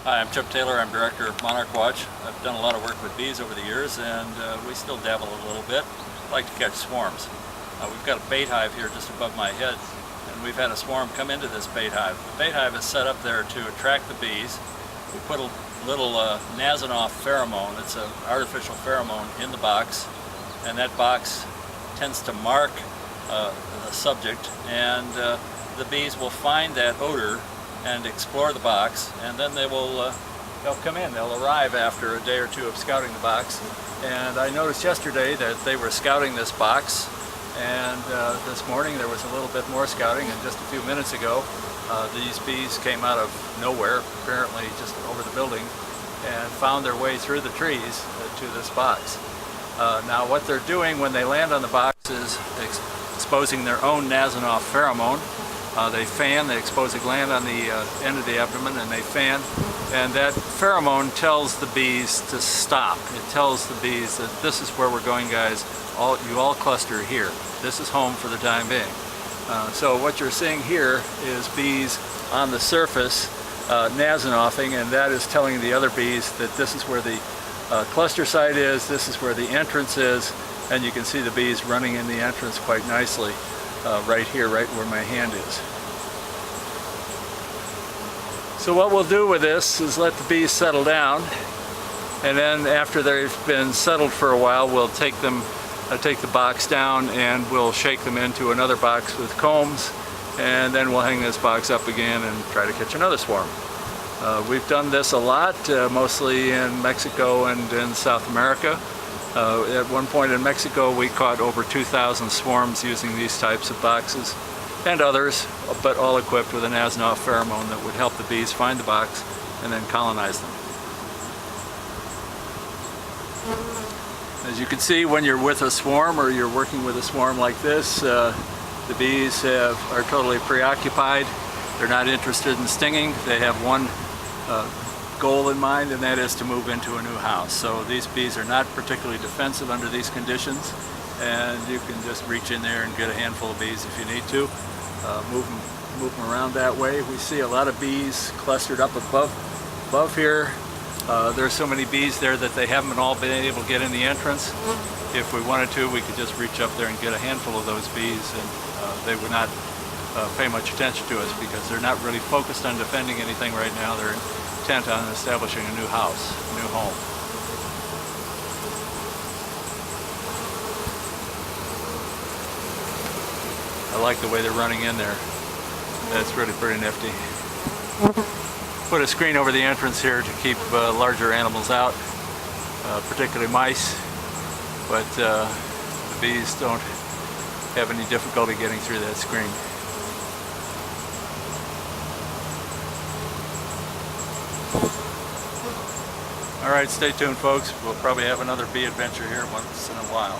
Hi, I'm Chip Taylor. I'm director of Monarch Watch. I've done a lot of work with bees over the years, and we still dabble a little bit. I like to catch swarms. We've got a bait hive here just above my head, and we've had a swarm come into this bait hive. The bait hive is set up there to attract the bees. We put a little Nasinoff pheromone, it's an artificial pheromone, in the box, and that box tends to mark the subject, and the bees will find that odor and explore the box, and then they'll come in. They'll arrive after a day or two of scouting the box. And I noticed yesterday that they were scouting this box, and this morning there was a little bit more scouting, and just a few minutes ago these bees came out of nowhere, apparently just over the building, and found their way through the trees to this box. Now what they're doing when they land on the box is exposing their own Nasinoff pheromone. They fan, they expose a gland on the end of the abdomen, and they fan, and that pheromone tells the bees to stop. It tells the bees that this is where we're going, guys. You all cluster here. This is home for the time being. So what you're seeing here is bees on the surface Nasinoffing, and that is telling the other bees that this is where the cluster site is, this is where the entrance is, and you can see the bees running in the entrance quite nicely. Right here, right where my hand is. So what we'll do with this is let the bees settle down, and then after they've been settled for a while, we'll take the box down and we'll shake them into another box with combs, and then we'll hang this box up again and try to catch another swarm. We've done this a lot, mostly in Mexico and in South America. At one point in Mexico we caught over 2,000 swarms using these types of boxes, and others, but all equipped with a Nasinoff pheromone that would help the bees find the box and then colonize them. As you can see, when you're with a swarm or you're working with a swarm like this, the bees are totally preoccupied. They're not interested in stinging. They have one goal in mind, and that is to move into a new house. So these bees are not particularly defensive under these conditions, and you can just reach in there and get a handful of bees if you need to. Move them around that way. We see a lot of bees clustered up above here. There's so many bees there that they haven't all been able to get in the entrance. If we wanted to, we could just reach up there and get a handful of those bees, and they would not pay much attention to us because they're not really focused on defending anything right now. They're intent on establishing a new house, a new home. I like the way they're running in there. That's really pretty nifty. Put a screen over the entrance here to keep larger animals out, particularly mice, but the bees don't have any difficulty getting through that screen. Alright, stay tuned folks. We'll probably have another bee adventure here once in a while.